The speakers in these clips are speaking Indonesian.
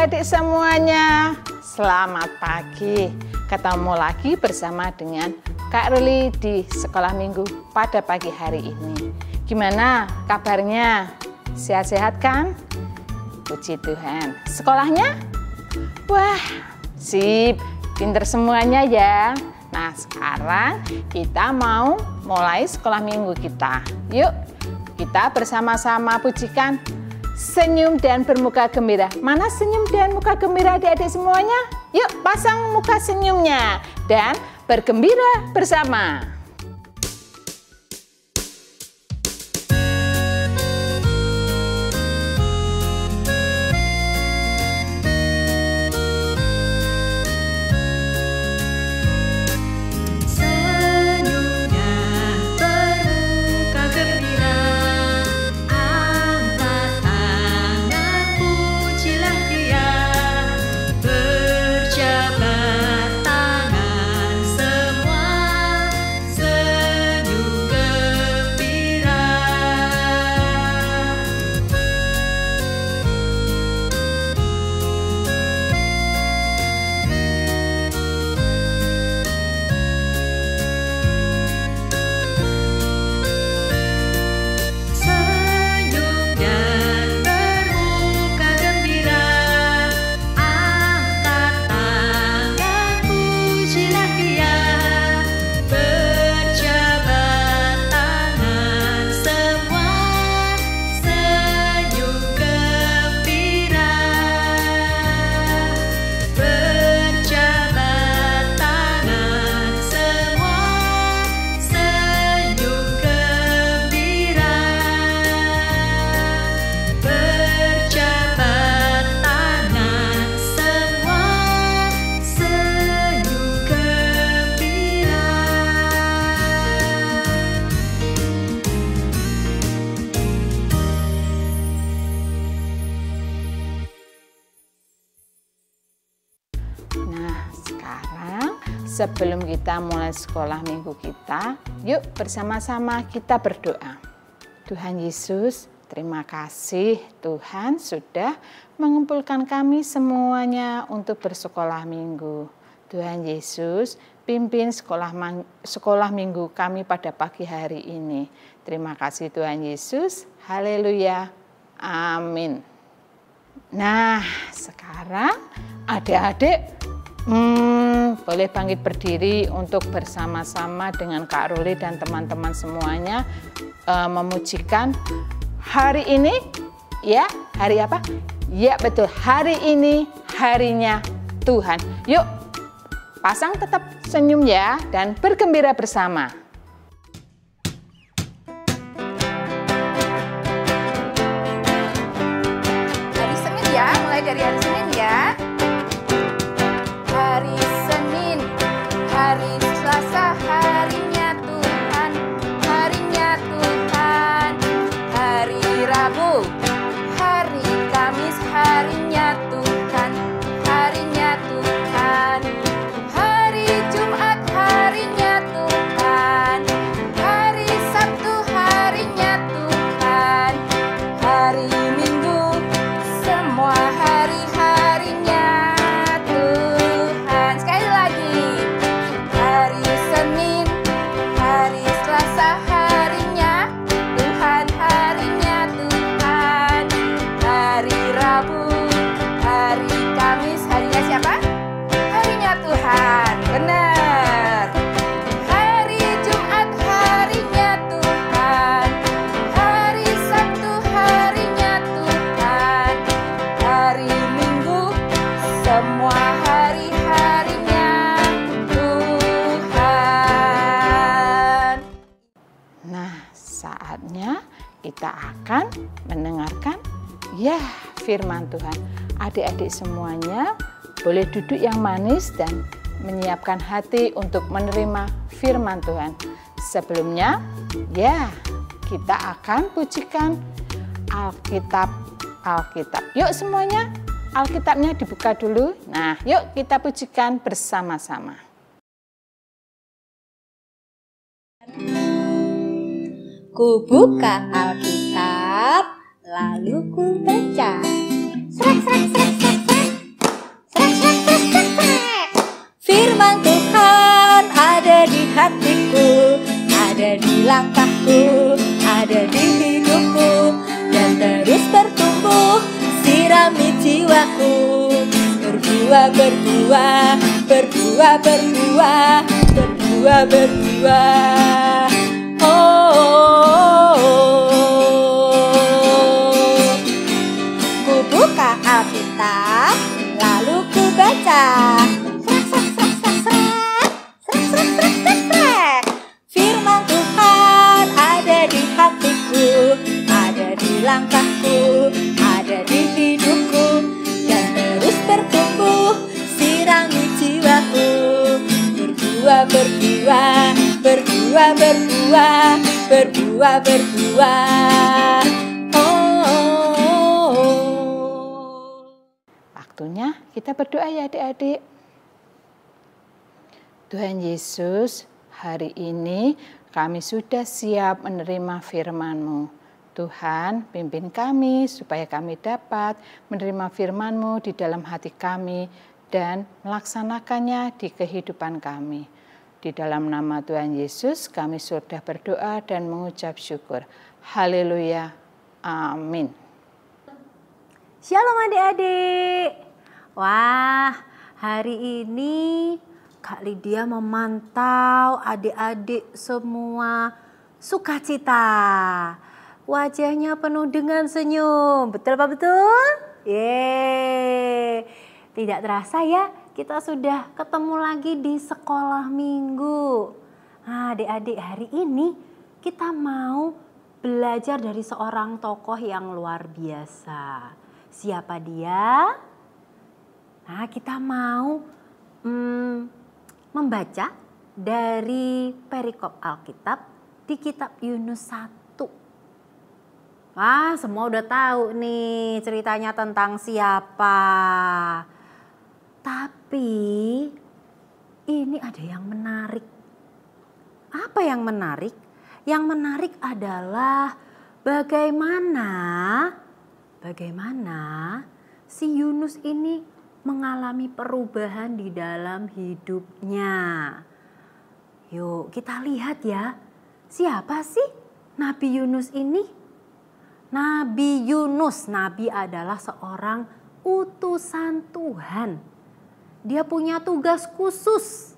adik-adik semuanya, selamat pagi. Ketemu lagi bersama dengan Kak Ruli di sekolah minggu pada pagi hari ini. Gimana kabarnya? Sehat-sehat kan? Puji Tuhan. Sekolahnya? Wah, sip, pinter semuanya ya. Nah, sekarang kita mau mulai sekolah minggu kita. Yuk, kita bersama-sama pujikan senyum dan bermuka gembira. Mana senyum dan muka gembira adik-adik semuanya? Yuk, pasang muka senyumnya dan bergembira bersama. Sebelum kita mulai sekolah minggu kita, yuk bersama-sama kita berdoa. Tuhan Yesus, terima kasih Tuhan sudah mengumpulkan kami semuanya untuk bersekolah minggu. Tuhan Yesus, pimpin sekolah minggu kami pada pagi hari ini. Terima kasih Tuhan Yesus, haleluya, amin. Nah, sekarang adik-adik boleh bangkit berdiri untuk bersama-sama dengan Kak Ruli dan teman-teman semuanya memujikan hari ini, ya, hari apa? Ya betul, hari ini harinya Tuhan. Yuk, pasang tetap senyum ya dan bergembira bersama. Hari Senin ya, mulai dari hari Senin ya. Hari Senin, hari Selasa, harinya Tuhan, harinya Tuhan. Hari Rabu, hari Kamis, harinya Tuhan, harinya Tuhan. Hari Jumat, harinya Tuhan, hari Sabtu, harinya Tuhan. Hari Minggu, semua hari-harinya Tuhan. Sekali lagi, hari Senin, hari Selasa, harinya Tuhan, harinya Tuhan. Hari Rabu, hari Kamis, harinya siapa? Harinya Tuhan. Benar. Hari Jumat, harinya Tuhan, hari Sabtu, harinya Tuhan. Hari Minggu, semua hari-harinya Tuhan. Nah, saatnya kita akan mendengarkan ya firman Tuhan. Adik-adik semuanya boleh duduk yang manis dan menyiapkan hati untuk menerima firman Tuhan. Sebelumnya, ya, kita akan pujikan Alkitab. Yuk semuanya, Alkitabnya dibuka dulu. Nah, yuk kita pujikan bersama-sama. Ku buka Alkitab, lalu ku baca. Srek, srek, srek, srek, srek. langkahku, ada di hidupku, dan terus bertumbuh, sirami jiwaku. Berbuah, berbuah, berbuah, berbuah, berbuah, berbuah. Oh, oh, oh, oh. Ku buka Alkitab, lalu ku baca. Firman Tuhan ada di hatiku, ada di langkahku, ada di hidupku, dan terus bertumbuh, sirami jiwaku. Berbuah, berbuah, berbuah, berbuah, berbuah, berbuah. Oh, oh, oh. Waktunya kita berdoa ya adik-adik. Tuhan Yesus, hari ini kami sudah siap menerima firman-Mu. Tuhan, pimpin kami supaya kami dapat menerima firman-Mu di dalam hati kami dan melaksanakannya di kehidupan kami. Di dalam nama Tuhan Yesus kami sudah berdoa dan mengucap syukur. Haleluya. Amin. Shalom adik-adik. Wah, hari ini Kak Lydia memantau adik-adik semua sukacita. Wajahnya penuh dengan senyum. Betul apa betul? Yeay. Tidak terasa ya, kita sudah ketemu lagi di sekolah minggu. Nah, adik-adik, hari ini kita mau belajar dari seorang tokoh yang luar biasa. Siapa dia? Nah, kita mau membaca dari perikop Alkitab di kitab Yunus 1. Wah, semua udah tahu nih ceritanya tentang siapa. Tapi ini ada yang menarik. Apa yang menarik? Yang menarik adalah bagaimana si Yunus ini mengalami perubahan di dalam hidupnya. Yuk kita lihat ya, siapa sih Nabi Yunus ini? Nabi Yunus, Nabi adalah seorang utusan Tuhan. Dia punya tugas khusus,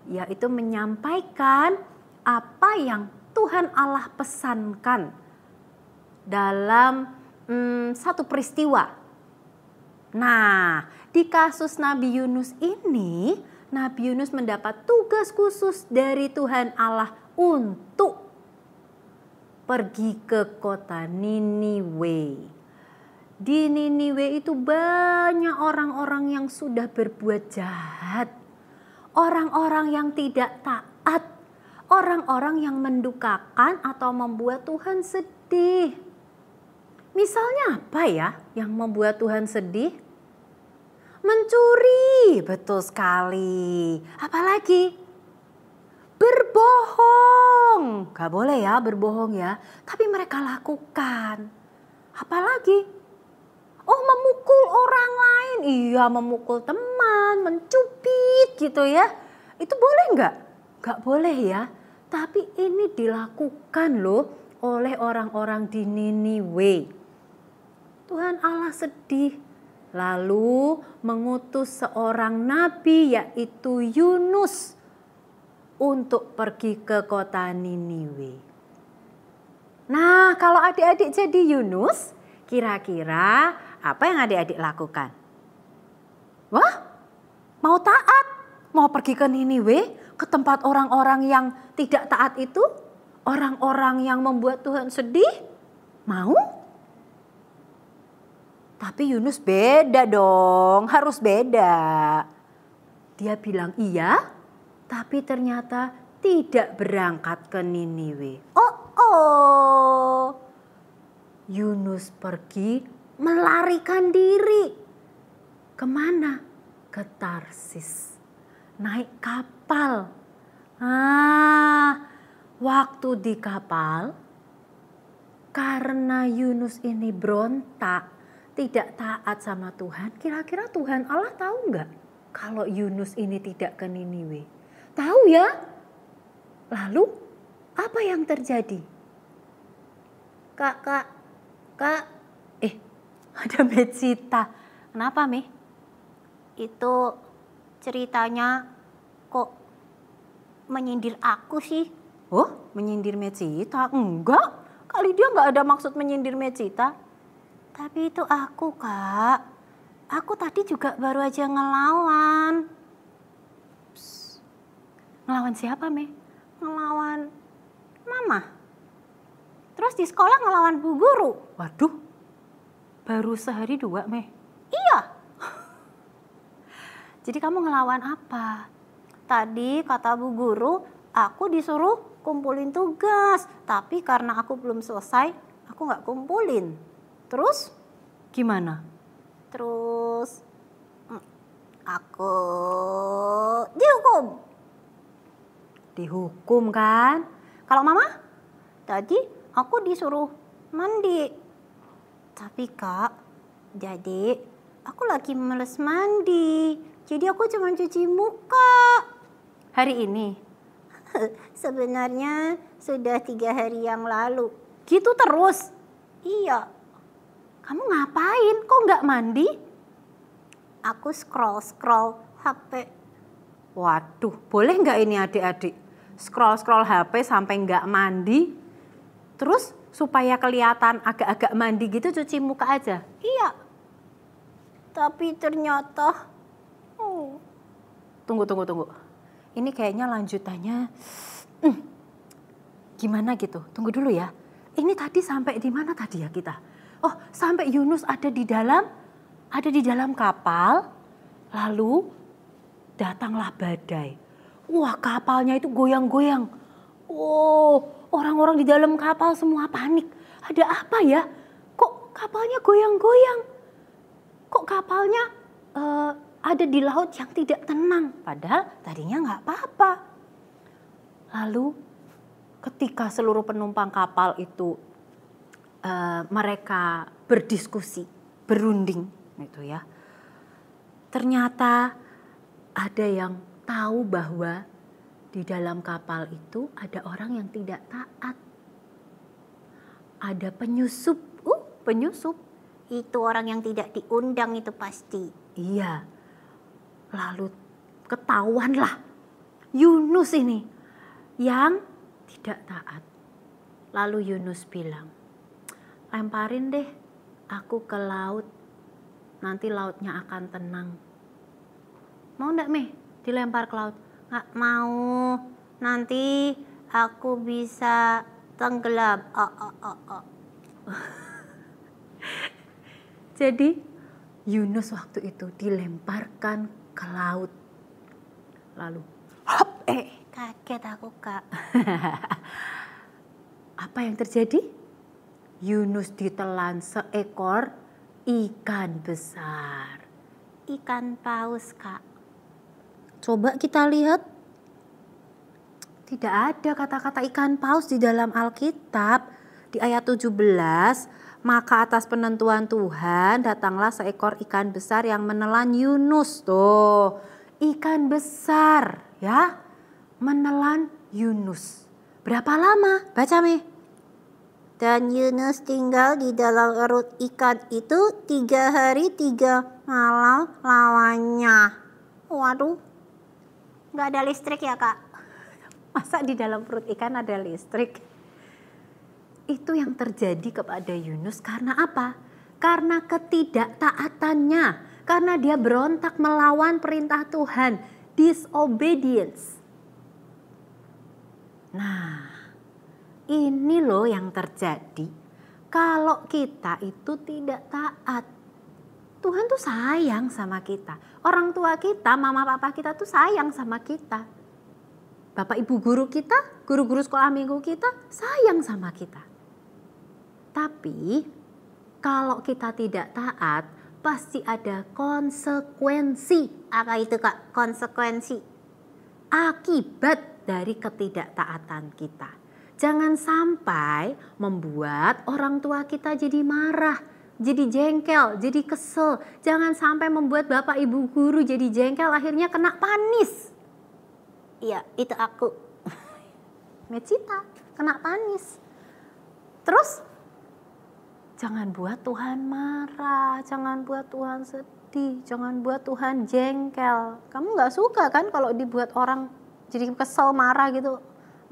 yaitu menyampaikan apa yang Tuhan Allah pesankan dalam satu peristiwa. Nah, di kasus Nabi Yunus ini, Nabi Yunus mendapat tugas khusus dari Tuhan Allah untuk pergi ke kota Niniwe. Di Niniwe itu banyak orang-orang yang sudah berbuat jahat, orang-orang yang tidak taat, orang-orang yang mendukakan atau membuat Tuhan sedih. Misalnya apa ya yang membuat Tuhan sedih? Mencuri, betul sekali. Apalagi? Berbohong. Gak boleh ya berbohong ya, tapi mereka lakukan. Apalagi? Oh, memukul orang lain. Iya, memukul teman, mencubit gitu ya. Itu boleh nggak? Nggak boleh ya. Tapi ini dilakukan loh oleh orang-orang di Niniwe. Tuhan Allah sedih, lalu mengutus seorang nabi yaitu Yunus untuk pergi ke kota Niniwe. Nah, kalau adik-adik jadi Yunus, kira-kira apa yang adik-adik lakukan? Wah, mau taat, mau pergi ke Niniwe, ke tempat orang-orang yang tidak taat itu, orang-orang yang membuat Tuhan sedih, mau? Tapi Yunus beda dong, harus beda. Dia bilang iya, tapi ternyata tidak berangkat ke Niniwe. Oh, Yunus pergi melarikan diri. Kemana? Ke Tarsis. Naik kapal. Waktu di kapal, karena Yunus ini berontak, tidak taat sama Tuhan, kira-kira Tuhan Allah tahu nggak kalau Yunus ini tidak ke Niniwe? Tahu ya? Lalu Apa yang terjadi? Kak, ada Mecita. Kenapa, Mi? Itu ceritanya kok menyindir aku sih. Oh, menyindir Mecita? Enggak, kali dia nggak ada maksud menyindir Mecita. Tapi itu aku, Kak. Aku tadi juga baru aja ngelawan. Ngelawan siapa, Mi? Ngelawan Mama. Terus di sekolah ngelawan Bu Guru. Waduh, baru sehari 2, Mi. Iya. Jadi kamu ngelawan apa? Tadi kata Bu Guru, aku disuruh kumpulin tugas. Tapi karena aku belum selesai, aku nggak kumpulin. Terus? Gimana? Terus aku dihukum. Dihukum kan? Kalau Mama, tadi aku disuruh mandi. Tapi Kak, jadi aku lagi males mandi. Jadi aku cuma cuci muka. Hari ini? Sebenarnya sudah 3 hari yang lalu. Gitu terus? Iya, Kamu ngapain? Kok nggak mandi? aku scroll HP. Waduh, boleh nggak ini adik-adik? Scroll HP sampai nggak mandi? Terus supaya kelihatan agak-agak mandi gitu cuci muka aja? Iya, tapi ternyata Tunggu. Ini kayaknya lanjutannya gimana gitu. Tunggu dulu ya. Ini tadi sampai di mana tadi ya kita? Oh, sampai Yunus ada di dalam kapal. Lalu datanglah badai. Wah, kapalnya itu goyang-goyang. Oh, orang-orang di dalam kapal semua panik. Ada apa ya? Kok kapalnya goyang-goyang? Kok kapalnya ada di laut yang tidak tenang, padahal tadinya nggak apa-apa. Lalu ketika seluruh penumpang kapal itu mereka berdiskusi, berunding gitu ya. Ternyata ada yang tahu bahwa di dalam kapal itu ada orang yang tidak taat. Ada penyusup. Penyusup. itu orang yang tidak diundang itu pasti. Iya. Lalu ketahuanlah Yunus ini yang tidak taat. Lalu Yunus bilang, lemparin deh aku ke laut, nanti lautnya akan tenang. Mau enggak Meh dilempar ke laut? Nggak mau, nanti aku bisa tenggelam. Jadi Yunus waktu itu dilemparkan ke laut. Lalu hop, kaget aku Kak. Apa yang terjadi? Yunus ditelan seekor ikan besar. Ikan paus Kak. Coba kita lihat. Tidak ada kata-kata ikan paus di dalam Alkitab. Di ayat 17, maka atas penentuan Tuhan datanglah seekor ikan besar yang menelan Yunus. Tuh, ikan besar ya, menelan Yunus. Berapa lama? Baca Mi. Dan Yunus tinggal di dalam perut ikan itu 3 hari 3 malam lawannya. Waduh, nggak ada listrik ya Kak? Masa di dalam perut ikan ada listrik? Itu yang terjadi kepada Yunus karena apa? Karena ketidaktaatannya. Karena dia berontak melawan perintah Tuhan. Disobedience. Nah, ini loh yang terjadi kalau kita itu tidak taat. Tuhan tuh sayang sama kita. Orang tua kita, mama papa kita tuh sayang sama kita. Bapak ibu guru kita, guru-guru sekolah minggu kita sayang sama kita. Tapi kalau kita tidak taat, pasti ada konsekuensi. Apa itu Kak? Konsekuensi. Akibat dari ketidaktaatan kita. Jangan sampai membuat orang tua kita jadi marah, jadi jengkel, jadi kesel. Jangan sampai membuat bapak ibu guru jadi jengkel, akhirnya kena panis. Iya, itu aku. Mecita. kena panis. Terus jangan buat Tuhan marah, jangan buat Tuhan sedih, jangan buat Tuhan jengkel. Kamu nggak suka kan kalau dibuat orang jadi kesel, marah gitu?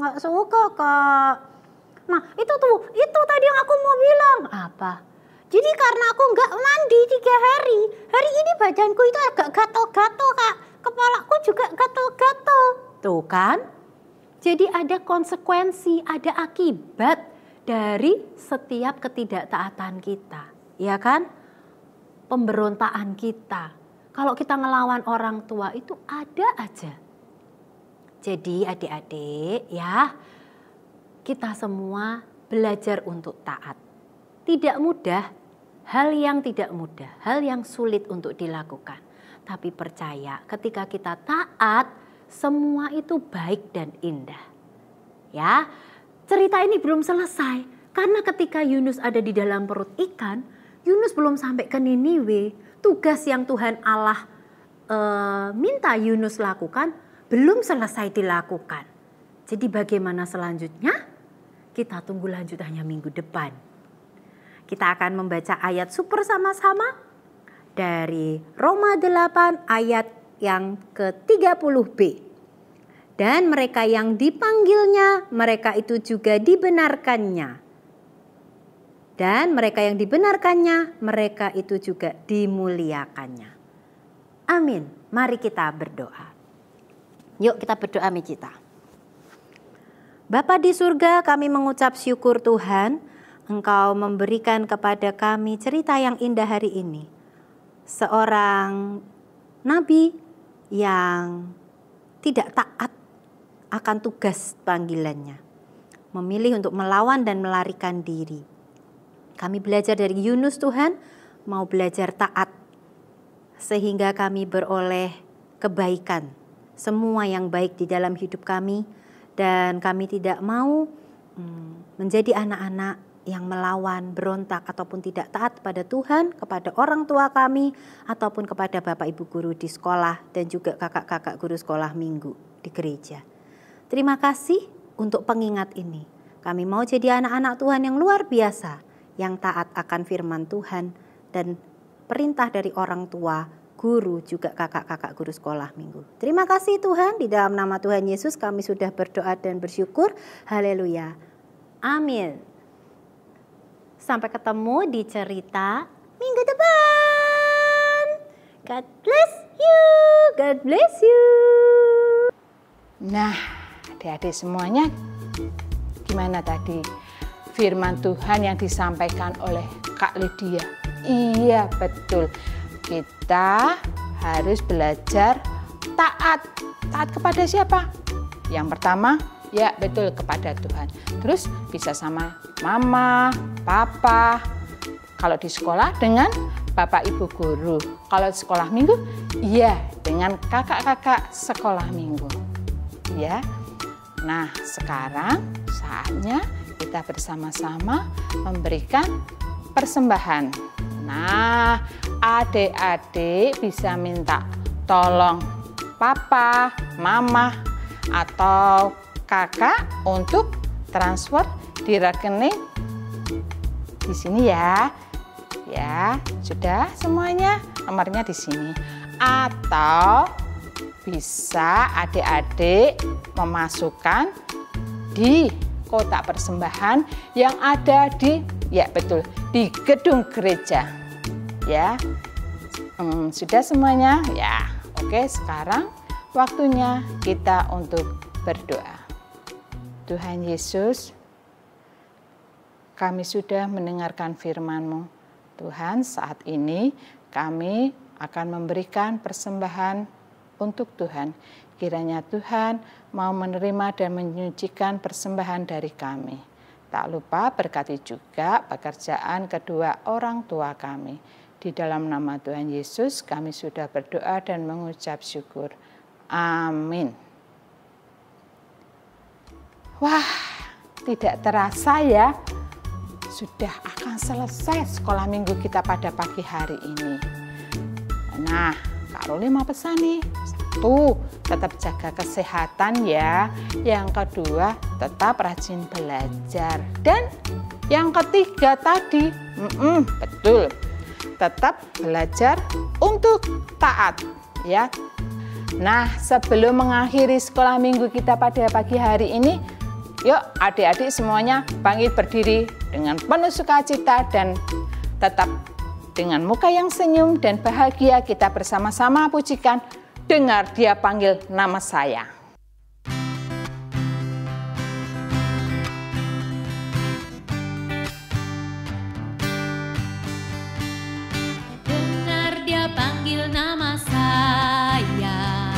Nggak suka, Kak. Nah, itu tadi yang aku mau bilang. Apa? Jadi karena aku nggak mandi 3 hari, hari ini badanku itu agak gatal-gatal, Kak. Kepalaku juga gatal-gatal. Tuh kan? Jadi ada konsekuensi, ada akibat dari setiap ketidaktaatan kita. Ya kan? Pemberontakan kita. Kalau kita ngelawan orang tua itu ada aja. Jadi adik-adik ya, kita semua belajar untuk taat. Tidak mudah, hal yang tidak mudah, hal yang sulit untuk dilakukan. Tapi percaya ketika kita taat, semua itu baik dan indah. Ya, cerita ini belum selesai. Karena ketika Yunus ada di dalam perut ikan, Yunus belum sampai ke Niniwe. Tugas yang Tuhan Allah minta Yunus lakukan belum selesai dilakukan. Jadi bagaimana selanjutnya? Kita tunggu lanjutannya minggu depan. Kita akan membaca ayat super sama-sama dari Roma 8 ayat yang ke-30b. Dan mereka yang dipanggilnya, mereka itu juga dibenarkannya. Dan mereka yang dibenarkannya, mereka itu juga dimuliakannya. Amin. Mari kita berdoa. Yuk kita berdoa, Micita. Bapa di surga, kami mengucap syukur Tuhan, Engkau memberikan kepada kami cerita yang indah hari ini. Seorang nabi yang tidak taat akan tugas panggilannya. Memilih untuk melawan dan melarikan diri. Kami belajar dari Yunus Tuhan, mau belajar taat. Sehingga kami beroleh kebaikan. Semua yang baik di dalam hidup kami. Dan kami tidak mau menjadi anak-anak yang melawan, berontak ataupun tidak taat kepada Tuhan, kepada orang tua kami, ataupun kepada Bapak Ibu guru di sekolah dan juga kakak-kakak guru sekolah minggu di gereja. Terima kasih untuk pengingat ini. Kami mau jadi anak-anak Tuhan yang luar biasa, yang taat akan firman Tuhan dan perintah dari orang tua, guru, juga kakak-kakak guru sekolah minggu. Terima kasih Tuhan, di dalam nama Tuhan Yesus kami sudah berdoa dan bersyukur. Haleluya. Amin. Sampai ketemu di cerita minggu depan. God bless you. God bless you. Nah, adik-adik semuanya, gimana tadi firman Tuhan yang disampaikan oleh Kak Lydia? Iya, betul. Kita harus belajar taat. Taat kepada siapa? Yang pertama, ya betul, kepada Tuhan. Terus bisa sama mama, papa. Kalau di sekolah dengan bapak ibu guru. Kalau di sekolah minggu, iya dengan kakak-kakak sekolah minggu. Ya. Nah, sekarang saatnya kita bersama-sama memberikan persembahan. Nah, adik-adik bisa minta tolong papa, mama, atau kakak untuk transfer di rekening di sini ya. Ya, sudah semuanya, nomornya di sini. Atau bisa adik-adik memasukkan di kotak persembahan yang ada di, ya betul, di gedung gereja. Ya, sudah semuanya? Ya, oke, sekarang waktunya kita untuk berdoa. Tuhan Yesus, kami sudah mendengarkan firman-Mu. Tuhan, saat ini kami akan memberikan persembahan untuk Tuhan. Kiranya Tuhan mau menerima dan menyucikan persembahan dari kami. Tak lupa berkati juga pekerjaan kedua orang tua kami. Di dalam nama Tuhan Yesus kami sudah berdoa dan mengucap syukur. Amin. Wah, tidak terasa ya, sudah akan selesai sekolah minggu kita pada pagi hari ini. Nah, Kak Roli mau pesan nih, satu, tetap jaga kesehatan ya. Yang kedua, tetap rajin belajar. Dan yang ketiga tadi, betul, tetap belajar untuk taat ya. Nah, sebelum mengakhiri sekolah minggu kita pada pagi hari ini, yuk adik-adik semuanya bangkit berdiri dengan penuh sukacita dan tetap dengan muka yang senyum dan bahagia kita bersama-sama pujikan Dengar Dia Panggil Nama Saya. Dengar Dia panggil nama saya,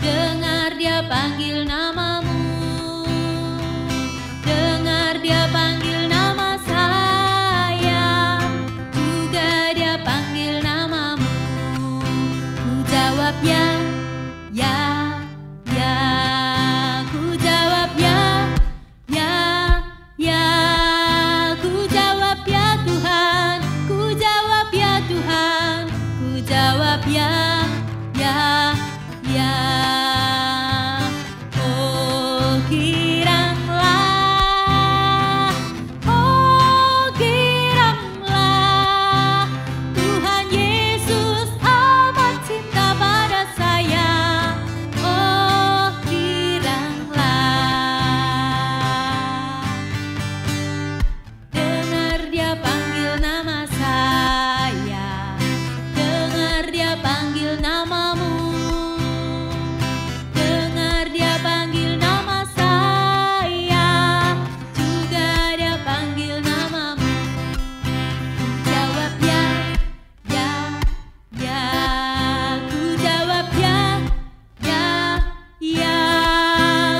dengar Dia panggil namamu, dengar Dia panggil nama saya, juga Dia panggil namamu. Ku jawab ya, ya, ya. Ku jawab ya, ya, ya. Ku jawab ya Tuhan, ku jawab ya Tuhan, ku jawab ya, ya, ya. Oh giranglah, Tuhan Yesus amat cinta pada saya. Oh giranglah, dengar Dia panggil nama saya, dengar Dia panggil namamu, dengar Dia panggil nama saya, juga Dia panggil namamu. Ku jawab ya, ya, ya. Ku jawab ya, ya, ya.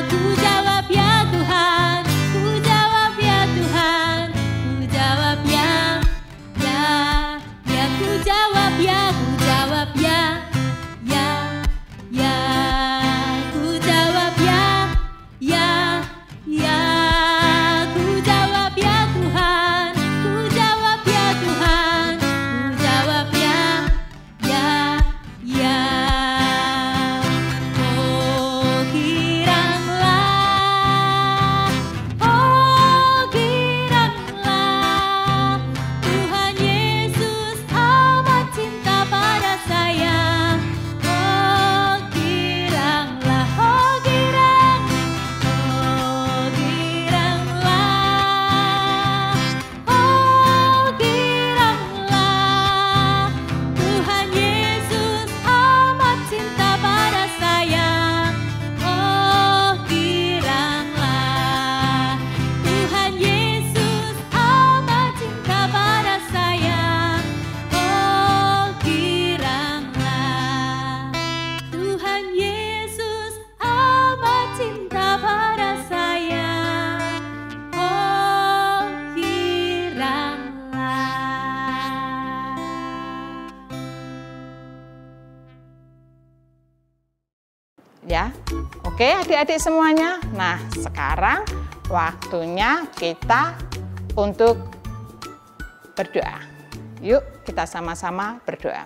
Ku jawab ya Tuhan, ku jawab ya Tuhan, ku jawab ya, ya, ya. Ku jawab ya, ku jawab ya, ya, ya. Ku jawab ya, ya, ya. Ku jawab ya Tuhan, ku jawab ya Tuhan, ku jawab ya, ya, ya. Oh giranglah, Tuhan Yesus amat cinta pada saya. Oh giranglah, oh girang, oh giranglah, oh giranglah. Tuhan Yesus amat cinta pada saya. Oh giranglah, Tuhan Yesus amat cinta pada saya. Oh giranglah, Tuhan Yesus amat cinta pada saya. Oh giranglah. Ya, oke adik-adik semuanya. Nah, sekarang waktunya kita untuk berdoa. Yuk kita sama-sama berdoa.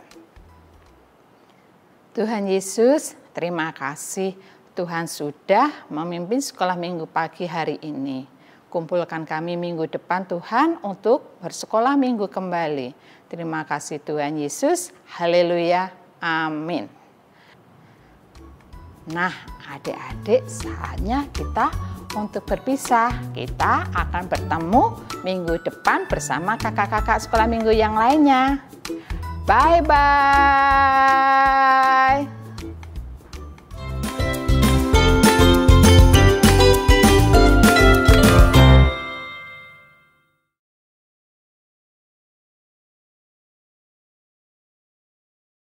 Tuhan Yesus, terima kasih Tuhan sudah memimpin sekolah minggu pagi hari ini. Kumpulkan kami minggu depan Tuhan untuk bersekolah minggu kembali. Terima kasih Tuhan Yesus. Haleluya. Amin. Nah, adik-adik, saatnya kita untuk berpisah. Kita akan bertemu minggu depan bersama kakak-kakak sekolah minggu yang lainnya. Bye-bye.